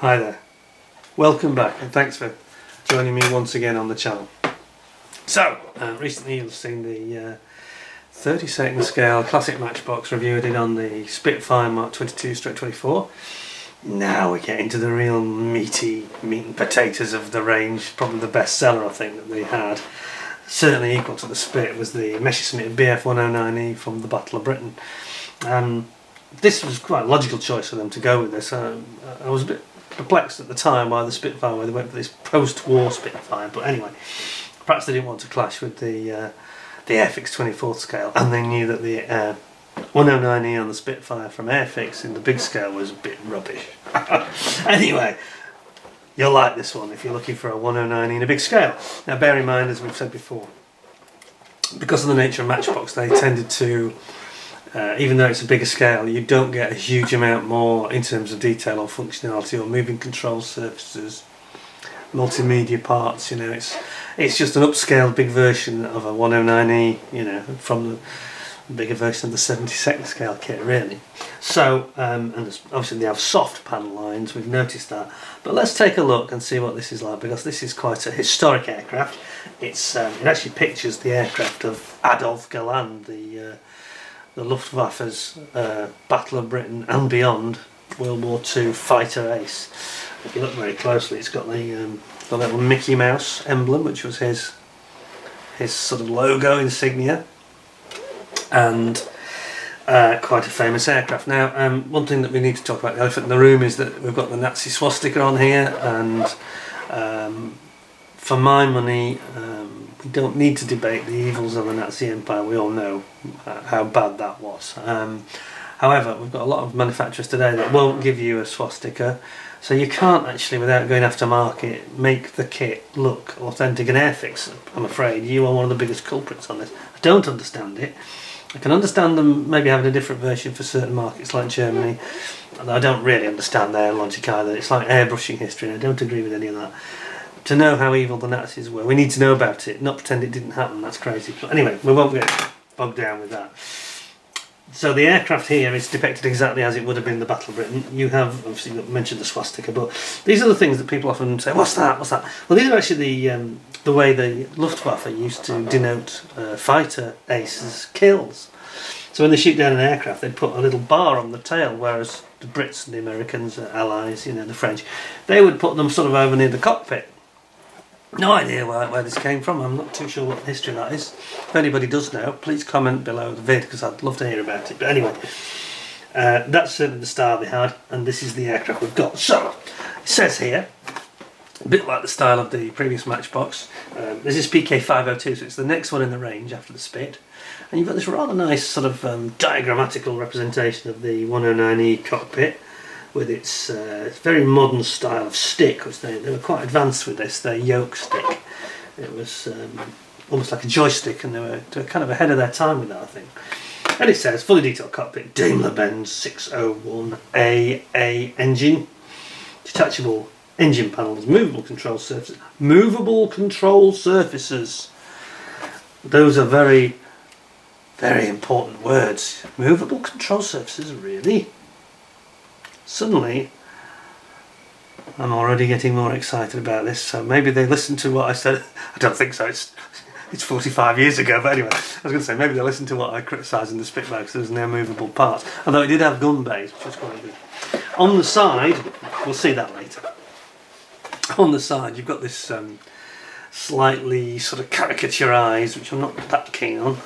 Hi there, welcome back and thanks for joining me once again on the channel. So, recently you've seen the 32nd scale classic Matchbox review I did on the Spitfire Mark 22/24. Now we get into the real meat and potatoes of the range. Probably the best seller I think that they had, certainly equal to the Spit, was the Messerschmitt BF 109E from the Battle of Britain. This was quite a logical choice for them to go with this. I was a bit perplexed at the time why the Spitfire, why they went for this post-war Spitfire, but anyway, perhaps they didn't want to clash with the Airfix 24th scale, and they knew that the 109E on the Spitfire from Airfix in the big scale was a bit rubbish. Anyway, you'll like this one if you're looking for a 109E in a big scale. Now bear in mind, as we've said before, because of the nature of Matchbox, they tended to, even though it's a bigger scale, you don't get a huge amount more in terms of detail or functionality or moving control surfaces, multimedia parts. You know, it's just an upscaled big version of a 109E, you know, from the bigger version of the 72nd scale kit really. So and obviously they have soft panel lines, we've noticed that, but let's take a look and see what this is like, because this is quite a historic aircraft. It actually pictures the aircraft of Adolf Galland, the Luftwaffe's Battle of Britain and beyond World War II fighter ace. If you look very closely, it's got the little Mickey Mouse emblem, which was his sort of logo insignia, and quite a famous aircraft. Now, one thing that we need to talk about, the elephant in the room, is that we've got the Nazi swastika on here, and for my money, we don't need to debate the evils of the Nazi Empire. We all know how bad that was. However, we've got a lot of manufacturers today that won't give you a swastika, so you can't actually, without going aftermarket, make the kit look authentic. And Airfix, I'm afraid, you are one of the biggest culprits on this. I don't understand it. I can understand them maybe having a different version for certain markets like Germany, and I don't really understand their logic either. It's like airbrushing history, and I don't agree with any of that. To know how evil the Nazis were, we need to know about it, not pretend it didn't happen. That's crazy. But anyway, we won't get bogged down with that. So the aircraft here is depicted exactly as it would have been the Battle of Britain. You have obviously mentioned the swastika, but these are the things that people often say, what's that, what's that? Well, these are actually the way the Luftwaffe used to denote fighter aces' kills. So when they shoot down an aircraft, they'd put a little bar on the tail, whereas the Brits and the Americans, allies, you know, the French, they would put them sort of over near the cockpit. No idea where this came from. I'm not too sure what the history of that is. If anybody does know, please comment below the vid, because I'd love to hear about it. But anyway, that's certainly the style they had, and this is the aircraft we've got. So, it says here, a bit like the style of the previous Matchbox, this is PK-502, so it's the next one in the range after the Spit. And you've got this rather nice sort of diagrammatical representation of the 109E cockpit, with its very modern style of stick, which they were quite advanced with this, their yoke stick. It was almost like a joystick, and they were kind of ahead of their time with that, I think. And it says, fully detailed cockpit, Daimler-Benz 601AA engine, detachable engine panels, movable control surfaces. Movable control surfaces. Those are very, very important words. Movable control surfaces, really? Suddenly, I'm already getting more excited about this, so maybe they listened to what I said. I don't think so, it's 45 years ago, but anyway, I was going to say, maybe they listened to what I criticised in the Spitfire, because there was no movable parts, although it did have gun bays, which was quite good. On the side, we'll see that later, on the side you've got this slightly sort of caricaturised, which I'm not that keen on,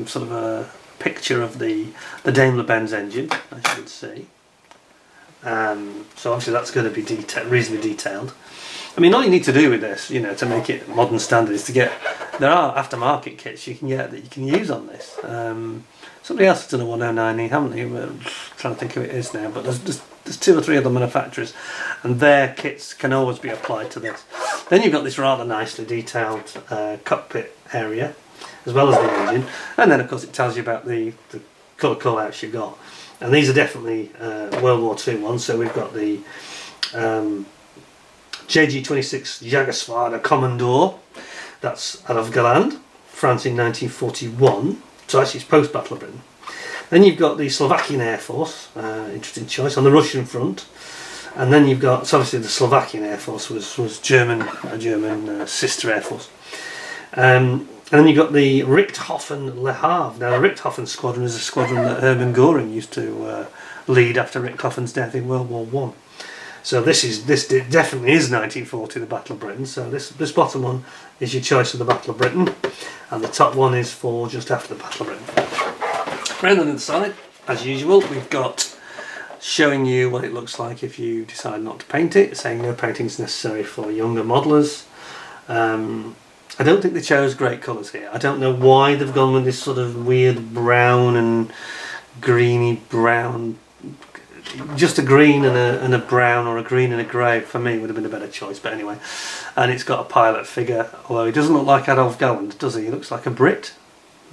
sort of a picture of the Daimler-Benz engine, as you can see. So obviously that's going to be reasonably detailed. I mean, all you need to do with this, you know, to make it modern standard, is to get, there are aftermarket kits you can get that you can use on this. Somebody else has done a 109E, haven't they? I'm trying to think who it is now, but there's 2 or 3 other manufacturers, and their kits can always be applied to this. Then you've got this rather nicely detailed cockpit area, as well as the engine, and then of course it tells you about the colour call-outs you've got. And these are definitely World War II ones, so we've got the JG-26 Jägerswärter Commodore, that's Adolf Galland, France in 1941, so actually it's post-Battle of Britain. Then you've got the Slovakian Air Force, interesting choice, on the Russian front. And then you've got, so obviously the Slovakian Air Force was a German sister Air Force. And then you've got the Richthofen Le Havre. Now the Richthofen squadron is a squadron that Hermann Göring used to lead after Richthofen's death in World War One. So this definitely is 1940, the Battle of Britain. So this bottom one is your choice of the Battle of Britain, and the top one is for just after the Battle of Britain. Round on the side, as usual, we've got showing you what it looks like if you decide not to paint it, saying no painting is necessary for younger modellers. I don't think they chose great colours here. I don't know why they've gone with this sort of weird brown and greeny brown. Just a green and a brown, or a green and a grey for me would have been a better choice, but anyway. And it's got a pilot figure, although he doesn't look like Adolf Galland, does he? He looks like a Brit.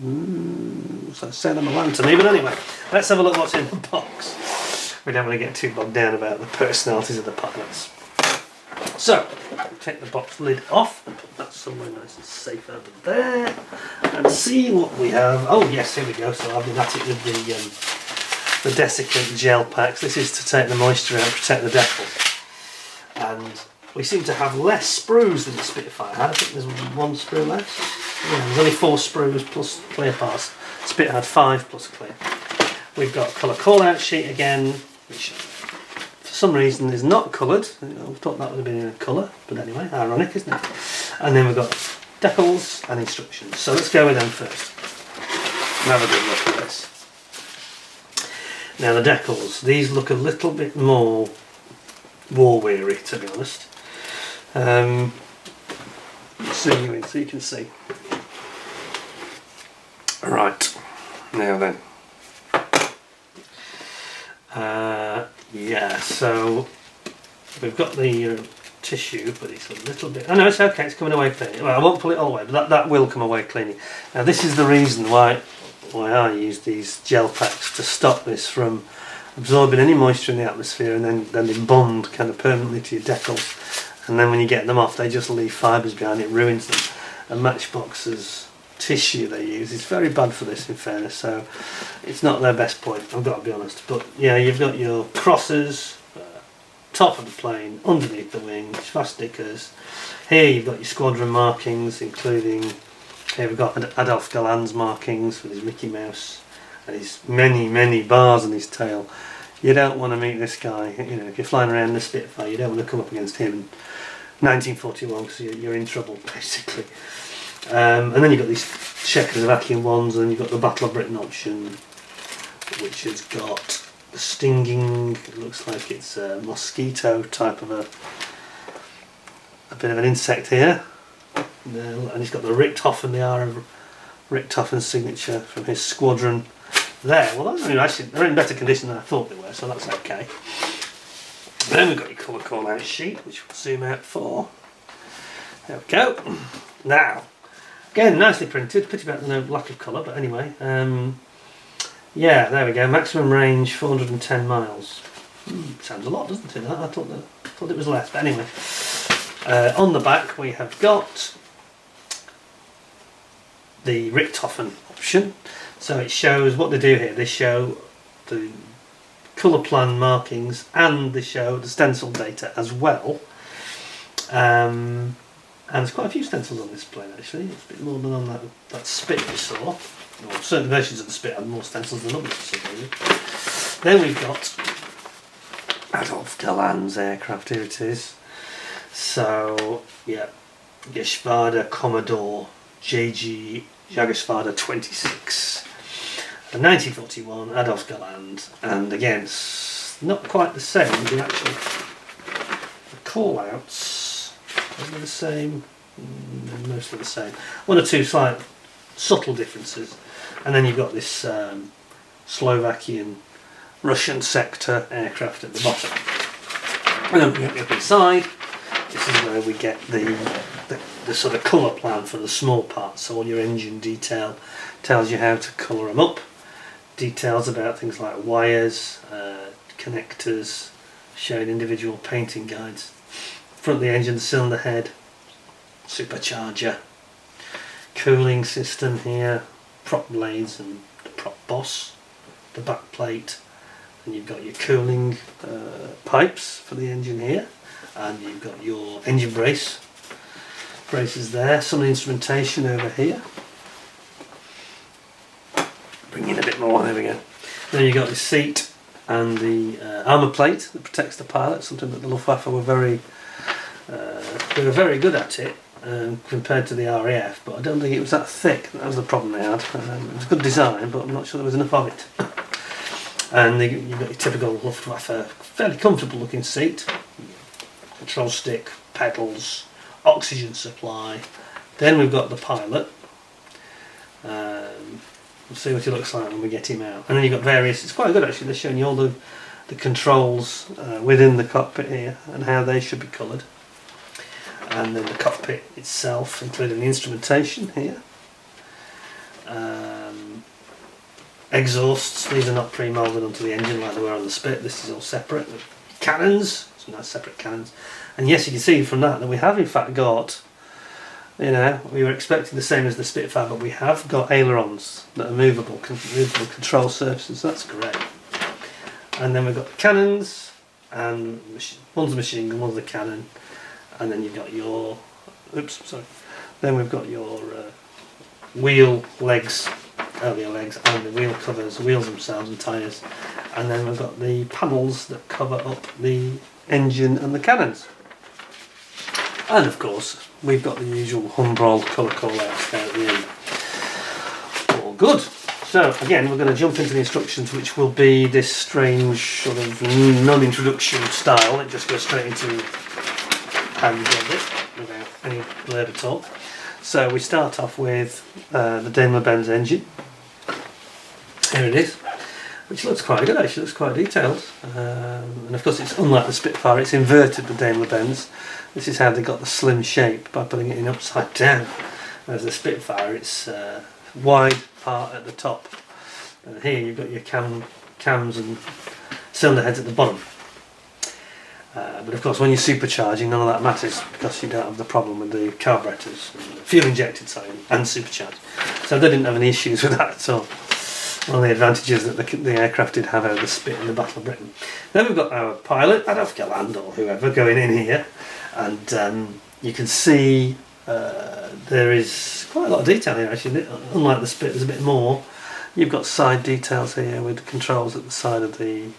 So send him a lamp to me, but anyway, let's have a look what's in the box. We don't want to get too bogged down about the personalities of the pilots. So, take the box lid off and put that somewhere nice and safe over there, and see what we have. Oh yes, here we go. So I've been at it with the desiccant gel packs. This is to take the moisture out and protect the decals. And we seem to have less sprues than the Spitfire had. I think there's one sprue less. Yeah, there's only 4 sprues plus clear parts. Spit had 5 plus clear. We've got a colour call-out sheet again, which for some reason is not coloured. I thought that would have been in a colour, but anyway, ironic, isn't it? And then we've got decals and instructions. So let's go with them first and have a good look at this. Now the decals, these look a little bit more war weary, to be honest. Zoom you in so you can see. Right, now then. Yeah, so we've got the tissue, but it's a little bit. Oh no, it's okay. It's coming away clean. Well, I won't pull it all the way, but that will come away cleanly. Now this is the reason why I use these gel packs, to stop this from absorbing any moisture in the atmosphere, and then they bond kind of permanently to your decals, and then when you get them off they just leave fibres behind. It ruins them. And Matchbox's tissue they use is very bad for this, in fairness, so it's not their best point, I've got to be honest. But yeah, you've got your crosses, top of the plane, underneath the wing, swastikas. Here you've got your squadron markings, including, here we've got Adolf Galland's markings with his Mickey Mouse and his many bars on his tail. You don't want to meet this guy. You know, if you're flying around the Spitfire, you don't want to come up against him in 1941, because you're in trouble basically. And then you've got these Czechoslovakian ones, and you've got the Battle of Britain option, which has got the stinging. It looks like it's a mosquito type of a bit of an insect here. And he's got the Richthofen, the R of Richthofen's signature from his squadron there. Well, actually, they're in better condition than I thought they were, so that's okay. And then we've got your colour call-out sheet, which we'll zoom out for. There we go. Now, again, nicely printed. Pity about the lack of colour, but anyway. Yeah, there we go. Maximum range 410 miles. Sounds a lot, doesn't it? I thought it was less, but anyway. On the back we have got the Richthofen option. So it shows what they do here. They show the colour plan markings, and they show the stencil data as well. And there's quite a few stencils on this plane actually. It's a bit more than on that Spit we saw. Well, certain versions of the Spit had more stencils than others for some reason. Then we've got Adolf Galland's aircraft. Here it is. So, yeah, Geschwader Commodore JG Jagerschwader 26. 1941, Adolf Galland, and again, not quite the same. The actual call-outs are the same, mostly the same. One or two slight, subtle differences, and then you've got this Slovakian Russian sector aircraft at the bottom. And then we get up inside. This is where we get the sort of colour plan for the small parts. So all your engine detail tells you how to colour them up. Details about things like wires, connectors, showing individual painting guides. Front of the engine, the cylinder head, supercharger, cooling system here, prop blades and the prop boss, the back plate, and you've got your cooling pipes for the engine here, and you've got your engine braces there, some instrumentation over here. Bring in a bit more, there we go. Then you've got the seat and the armour plate that protects the pilot, something that the Luftwaffe were very good at it compared to the RAF, but I don't think it was that thick. That was the problem they had. It was a good design, but I'm not sure there was enough of it. And you've got your typical Luftwaffe, fairly comfortable looking seat, control stick, pedals, oxygen supply. Then we've got the pilot. We'll see what he looks like when we get him out. And then you've got various, it's quite good actually, they're showing you all the controls within the cockpit here and how they should be coloured. And then the cockpit itself, including the instrumentation here. Exhausts, these are not pre-moulded onto the engine like they were on the Spit, this is all separate. Cannons, some nice separate cannons. And yes, you can see from that we have in fact got, you know, we were expecting the same as the Spitfire, but we have got ailerons that are movable control surfaces, that's great. And then we've got the cannons, and one's a machine gun, one's a cannon, and then you've got your, then we've got your wheel legs, earlier legs, and the wheel covers, wheels themselves and tyres, and then we've got the panels that cover up the engine and the cannons. And of course, we've got the usual Humbrol colour call-outs down at the end. All good. So again, we're going to jump into the instructions, which will be this strange sort of non-introduction style. It just goes straight into how you build it without any blurb at all. So we start off with the Daimler-Benz engine. Here it is, which looks quite good actually, looks quite detailed. And of course it's unlike the Spitfire, it's inverted the Daimler-Benz. This is how they got the slim shape, by putting it in upside down. Whereas the Spitfire, it's wide part at the top. And here you've got your cams and cylinder heads at the bottom. But of course when you're supercharging, none of that matters because you don't have the problem with the carburetors, fuel injected, sorry, and supercharged. So they didn't have any issues with that at all. One of the advantages that the aircraft did have over the Spit in the Battle of Britain. Then we've got our pilot, Adolf Galland or whoever, going in here, and you can see there is quite a lot of detail here actually. Unlike the Spit, there's a bit more. You've got side details here with controls at the side of the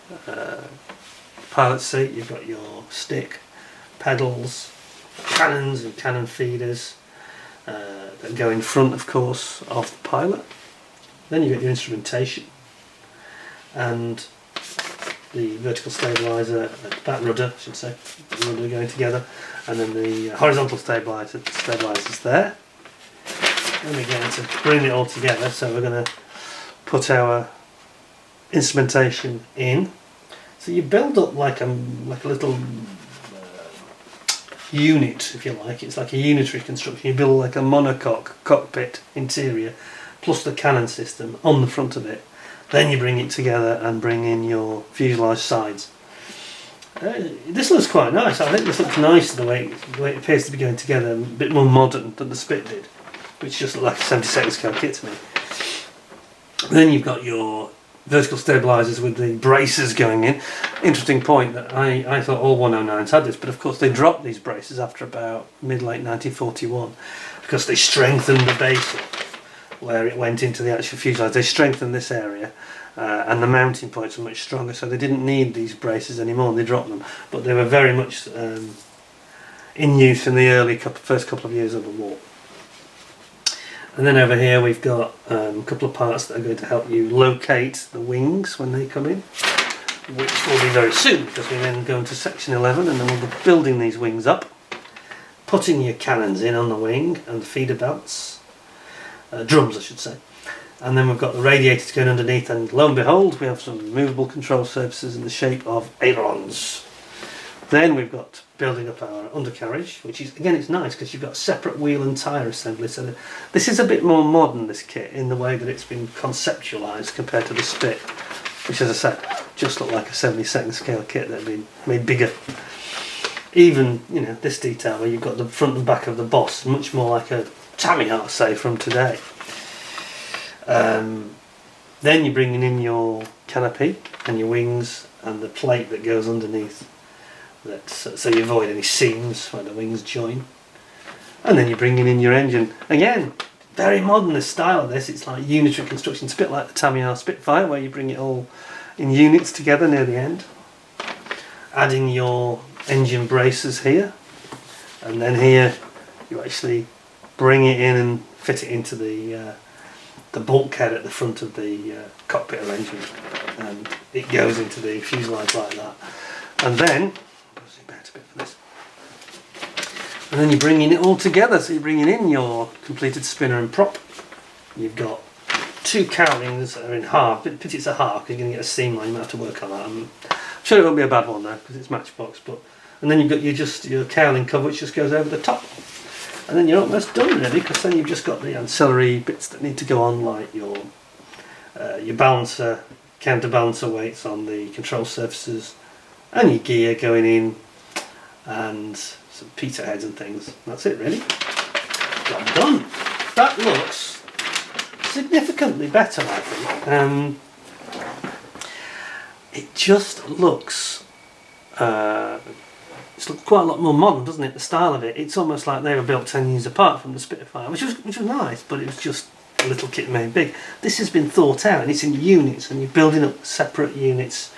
pilot seat. You've got your stick, pedals, cannons and cannon feeders that go in front, of course, of the pilot. Then you get your instrumentation and the vertical stabiliser, that rudder, I should say, the rudder going together, and then the horizontal stabilisers there. Then we're going to bring it all together, so we're going to put our instrumentation in. So you build up like a little unit, if you like. It's like a unitary construction. You build like a monocoque cockpit interior plus the cannon system on the front of it. Then you bring it together and bring in your fuselage sides. This looks quite nice. I think this looks nice the way it appears to be going together, a bit more modern than the Spit did, which just looked like a 72nd scale kit to me. Then you've got your vertical stabilisers with the braces going in. Interesting point that I thought all 109s had this, but of course they dropped these braces after about mid-late 1941 because they strengthened the base up where it went into the actual fuselage. They strengthened this area and the mounting points were much stronger, so they didn't need these braces anymore and they dropped them, but they were very much in use in the first couple of years of the war. And then over here we've got a couple of parts that are going to help you locate the wings when they come in, which will be very soon because we then go into section 11 and then we'll be building these wings up, putting your cannons in on the wing and the feeder belts, drums I should say, and then we've got the radiators going underneath, and lo and behold we have some movable control surfaces in the shape of ailerons. Then we've got building up our undercarriage, which is, again, it's nice because you've got separate wheel and tyre assembly, so this is a bit more modern, this kit, in the way that it's been conceptualised compared to the Spit, which, as I said, just looked like a 72nd scale kit that had been made bigger. Even, you know, this detail where you've got the front and back of the boss, much more like a Tamiya, say, from today. Then you're bringing in your canopy and your wings and the plate that goes underneath, so you avoid any seams where the wings join. And then you're bringing in your engine. Again, very modern, the style of this. It's like unitary construction. It's a bit like the Tamiya Spitfire, where you bring it all in units together near the end. Adding your engine braces here, and then here you actually bring it in and fit it into the bulkhead at the front of the cockpit of engine, and it goes into the fuselage like that. And then you're bringing it all together. So you're bringing in your completed spinner and prop. You've got two cowlings that are in half. Pity it's a half because you're going to get a seam line. You might have to work on that. I'm sure it won't be a bad one though because it's Matchbox. And then you've got your cowling cover which just goes over the top. And then you're almost done really, because then you've just got the ancillary bits that need to go on, like your balancer, counterbalancer weights on the control surfaces, and your gear going in, and some pitot heads and things. That's it really. Job done. That looks significantly better, I think. It just looks it's quite a lot more modern, doesn't it? The style of it. It's almost like they were built 10 years apart from the Spitfire, which was nice, but it was just a little kit made big. This has been thought out, and it's in units, and you're building up separate units,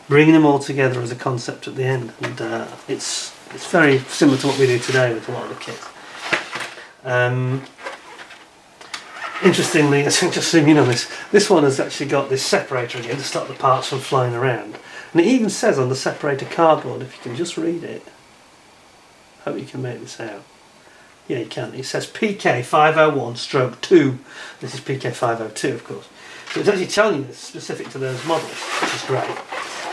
bringing them all together as a concept at the end, and it's very similar to what we do today with a lot of the kit. Interestingly, just zoom in on this one has actually got this separator again to stop the parts from flying around. And it even says on the separator cardboard, if you can just read it, hope you can make this out. Yeah, you can. It says PK-501/2. This is PK-502, of course. So it's actually telling you it's specific to those models, which is great.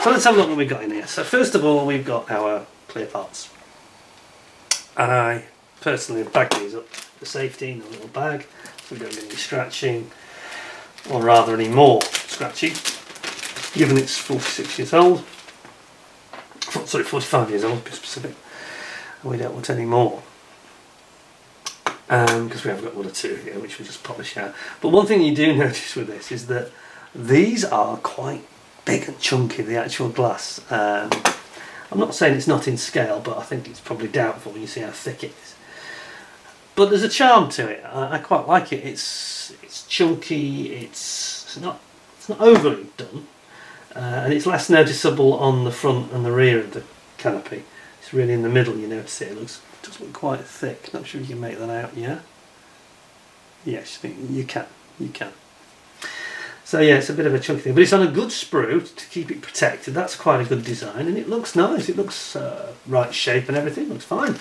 So let's have a look what we've got in here. So first of all, we've got our clear parts. And I personally have bagged these up for safety in a little bag, so we don't get any scratching, or rather any more scratching. Given it's 46 years old, sorry, 45 years old to be specific, and we don't want any more, because we have got one or two here which we'll just polish out. But one thing you do notice with this is that these are quite big and chunky, the actual glass. I'm not saying it's not in scale, but I think it's probably doubtful when you see how thick it is. But there's a charm to it. I quite like it. It's chunky. It's not overly done. And it's less noticeable on the front and the rear of the canopy. It's really in the middle you notice it. It does look quite thick. Not sure if you can make that out, yeah? Yes, I think you can. You can. So yeah, it's a bit of a chunky thing. But it's on a good sprue to keep it protected. That's quite a good design, and it looks nice. It looks right shape and everything. It looks fine.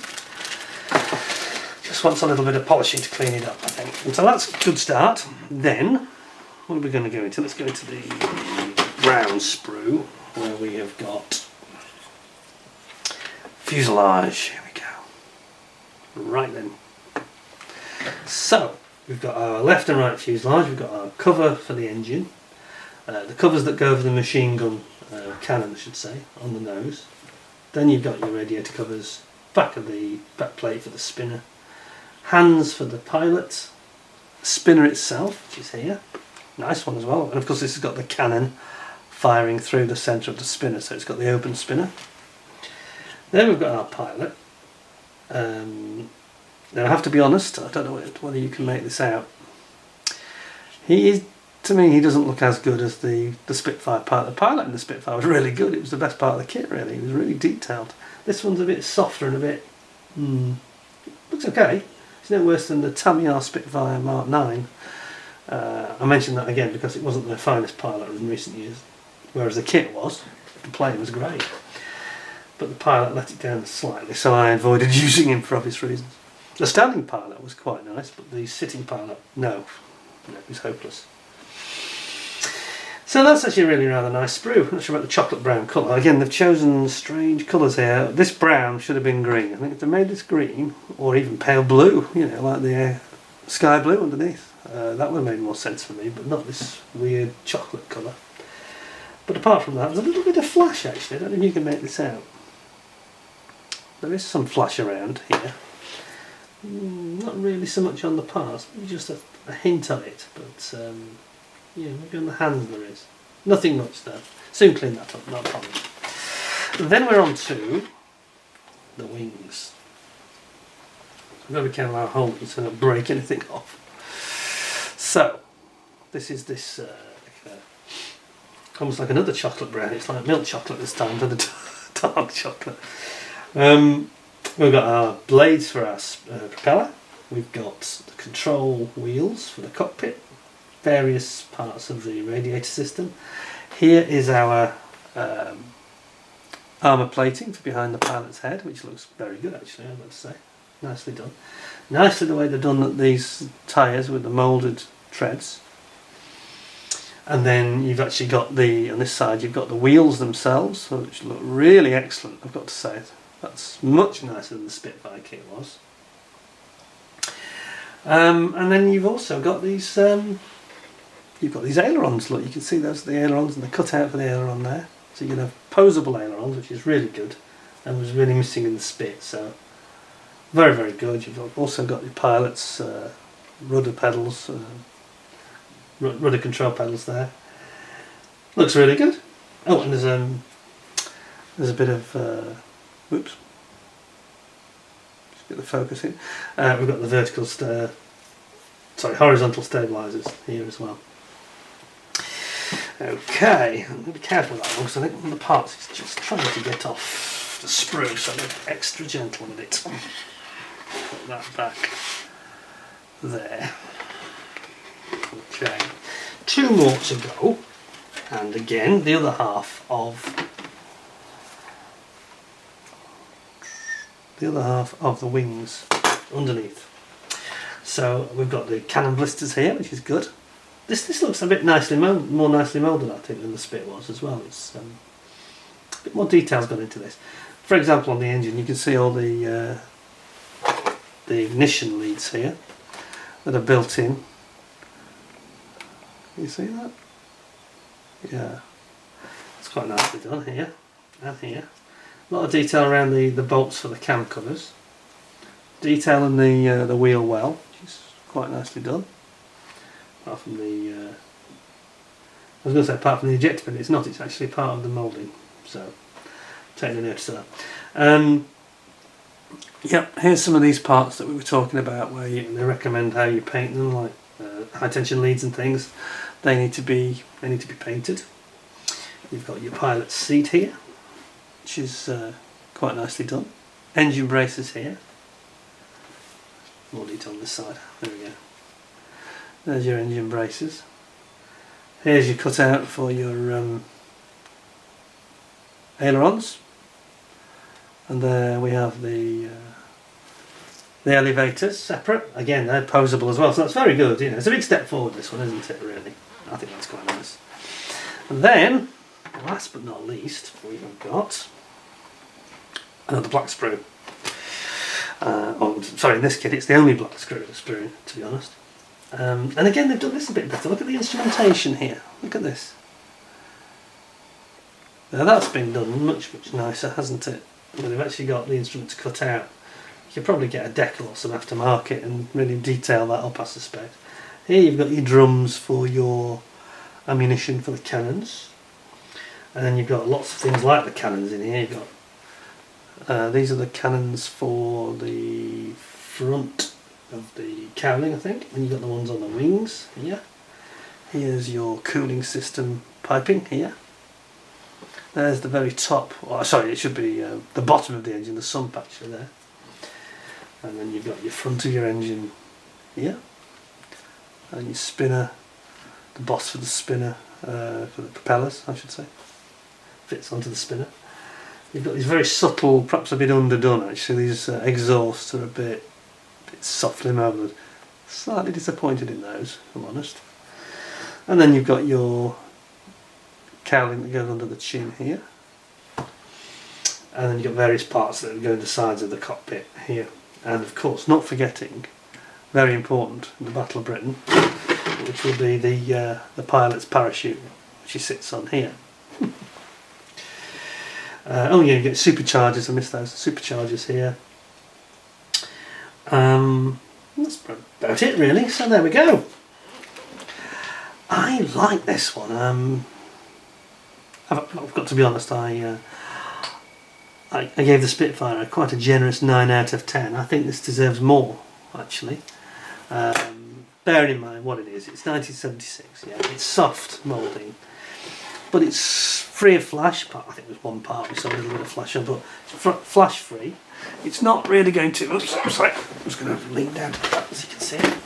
Just wants a little bit of polishing to clean it up, I think. And so that's a good start. Then, what are we going to go into? Let's go into the brown sprue, where we have got fuselage. Here we go. Right then. So we've got our left and right fuselage. We've got our cover for the engine, the covers that go over the machine gun cannon, I should say, on the nose. Then you've got your radiator covers, back of the back plate for the spinner, hands for the pilot, spinner itself, which is here. Nice one as well. And of course this has got the cannon firing through the centre of the spinner, so it's got the open spinner. Then we've got our pilot. Now I have to be honest, I don't know whether you can make this out. To me, he doesn't look as good as the Spitfire pilot. The pilot in the Spitfire was really good. It was the best part of the kit really. It was really detailed. This one's a bit softer and a bit... looks okay. It's no worse than the Tamiya Spitfire Mark 9. I mentioned that again because it wasn't the finest pilot in recent years. Whereas the kit was. The plane was great. But the pilot let it down slightly, so I avoided using him for obvious reasons. The standing pilot was quite nice, but the sitting pilot, no, it was hopeless. So that's actually a really rather nice sprue. I'm not sure about the chocolate brown colour. Again, they've chosen strange colours here. This brown should have been green. I think if they made this green, or even pale blue, you know, like the sky blue underneath, that would have made more sense for me, but not this weird chocolate colour. But apart from that, there's a little bit of flash actually. I don't know if you can make this out. There is some flash around here. Not really so much on the parts, maybe just a hint of it, but yeah, maybe on the hands there is. Nothing much there. Soon clean that up, not a problem. Then we're on to the wings. I've got to be careful how I hold it so I don't break anything off. So, this is this almost like another chocolate brown. It's like milk chocolate this time for the dark chocolate. We've got our blades for our propeller. We've got the control wheels for the cockpit. Various parts of the radiator system. Here is our armour plating for behind the pilot's head, which looks very good actually, I've got to say. Nicely done. Nicely the way they've done these tyres with the moulded treads. And then you've actually got on this side you've got the wheels themselves, which look really excellent, I've got to say. That's much nicer than the Spitfire kit was. And then you've also got these ailerons. Look, you can see those are the ailerons and the cutout for the aileron there. So you can have posable ailerons, which is really good and was really missing in the Spit. So very, very good. You've also got your pilot's rudder pedals, rudder control pedals there. Looks really good. Oh, and there's a bit of whoops. Just get the focus in. We've got the horizontal stabilisers here as well. Okay, I'm going to be careful with that one because I think one of the parts is just trying to get off the sprue, so I'm going to be extra gentle with it. Put that back there. Okay, 2 more to go, and again the other half of the wings underneath. So we've got the cannon blisters here, which is good. This looks a bit more nicely moulded, I think, than the Spit was as well. It's a bit more details gone into this. For example, on the engine, you can see all the ignition leads here that are built in. Can you see that? Yeah, it's quite nicely done here and here. A lot of detail around the bolts for the cam covers. Detail in the wheel well, which is quite nicely done. Apart from apart from the ejector pin, it's not. It's actually part of the moulding. So take the notice of that. Yep, here's some of these parts that we were talking about, where they recommend how you paint them, like high tension leads and things. They need to be painted. You've got your pilot's seat here, which is quite nicely done. Engine braces here. More detail on this side. There we go. There's your engine braces. Here's your cutout for your ailerons, and there we have the elevators separate. Again, they're posable as well, so that's very good. You know, it's a big step forward, this one, isn't it? Really, I think that's quite nice. And then, last but not least, we have got another black sprue. In this kit, it's the only black sprue, to be honest. And again, they've done this a bit better. Look at the instrumentation here. Look at this. Now that's been done much, much nicer, hasn't it? When they've actually got the instruments cut out. You could probably get a decal or some aftermarket and really detail that up, I suspect. Here you've got your drums for your ammunition for the cannons. And then you've got lots of things like the cannons in here. You've got these are the cannons for the front of the cowling, I think, and you've got the ones on the wings here. Here's your cooling system piping here. There's the very top, it should be the bottom of the engine, the sump actually there. And then you've got your front of your engine here, and your spinner, the boss for the spinner, for the propellers I should say, fits onto the spinner. You've got these very subtle, perhaps a bit underdone actually, these exhausts are a bit softly moulded. Slightly disappointed in those, if I'm honest. And then you've got your cowling that goes under the chin here. And then you've got various parts that go in the sides of the cockpit here. And of course, not forgetting, very important in the Battle of Britain, which will be the pilot's parachute, which he sits on here. Oh yeah, you get superchargers, I missed those, superchargers here. That's about it really, so there we go. I like this one. I've got to be honest, I gave the Spitfire quite a generous 9 out of 10. I think this deserves more, actually. Bearing in mind what it is, it's 1976, yeah, it's soft moulding, but it's free of flash. I think there's one part with a little bit of flash on, but it's flash free. It's not really going to, oops, sorry, I'm just going to lean down to that so you can see it.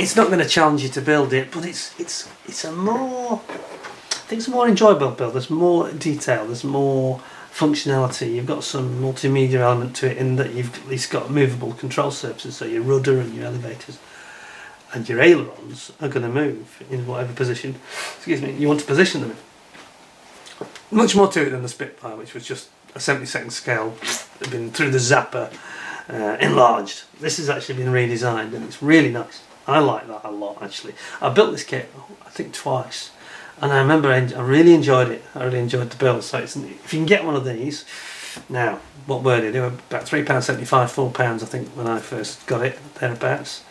It's not going to challenge you to build it, but it's a more, I think it's a more enjoyable build. There's more detail, there's more functionality. You've got some multimedia element to it in that you've at least got movable control surfaces, so your rudder and your elevators and your ailerons are going to move in whatever position, excuse me, you want to position them in. Much more to it than the Spitfire, which was just a 72nd scale, been through the zapper, enlarged. This has actually been redesigned and it's really nice. I like that a lot, actually. I built this kit, I think, twice, and I remember I really enjoyed it. I really enjoyed the build. So if you can get one of these, now, what were they? They were about £3.75, £4 I think when I first got it, thereabouts.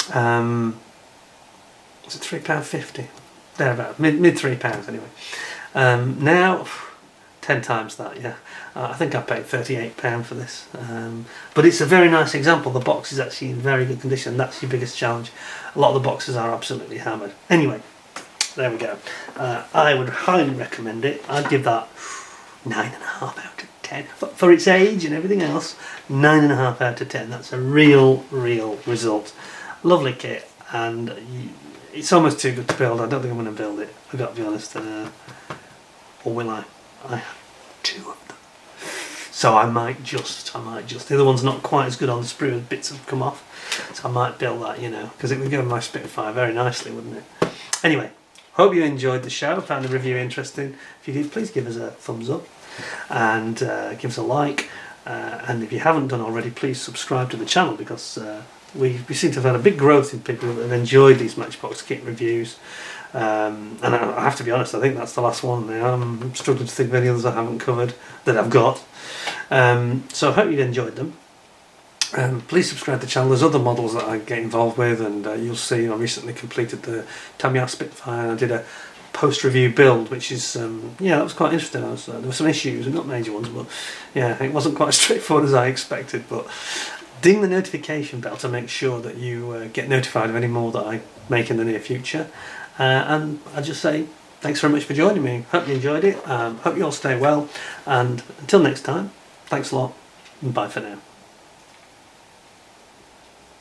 Was it £3.50? Thereabouts, mid £3 anyway. Now, 10 times that, yeah. I think I paid £38 for this. But it's a very nice example. The box is actually in very good condition. That's your biggest challenge. A lot of the boxes are absolutely hammered. Anyway, there we go. I would highly recommend it. I'd give that 9.5 out of 10. For its age and everything else, 9.5 out of 10. That's a real result. Lovely kit, and it's almost too good to build. I don't think I'm going to build it, I've got to be honest. Or will I? I have 2 of them. So I might just. The other one's not quite as good on the Sprue, as bits have come off. So I might build that, you know, because it would go with my Spitfire very nicely, wouldn't it? Anyway, hope you enjoyed the show, found the review interesting. If you did, please give us a thumbs up and give us a like. And if you haven't done already, please subscribe to the channel, because we seem to have had a big growth in people that have enjoyed these Matchbox kit reviews. And I have to be honest, I think that's the last one now. I'm struggling to think of any others I haven't covered that I've got. So I hope you enjoyed them. Please subscribe to the channel. There's other models that I get involved with, and you'll see I recently completed the Tamiya Spitfire, and I did a post-review build, which is, yeah, that was quite interesting. There were some issues, not major ones, but yeah, it wasn't quite as straightforward as I expected. But ding the notification bell to make sure that you get notified of any more that I make in the near future. And I just say thanks very much for joining me. Hope you enjoyed it. Hope you all stay well, and until next time, thanks a lot and bye for now.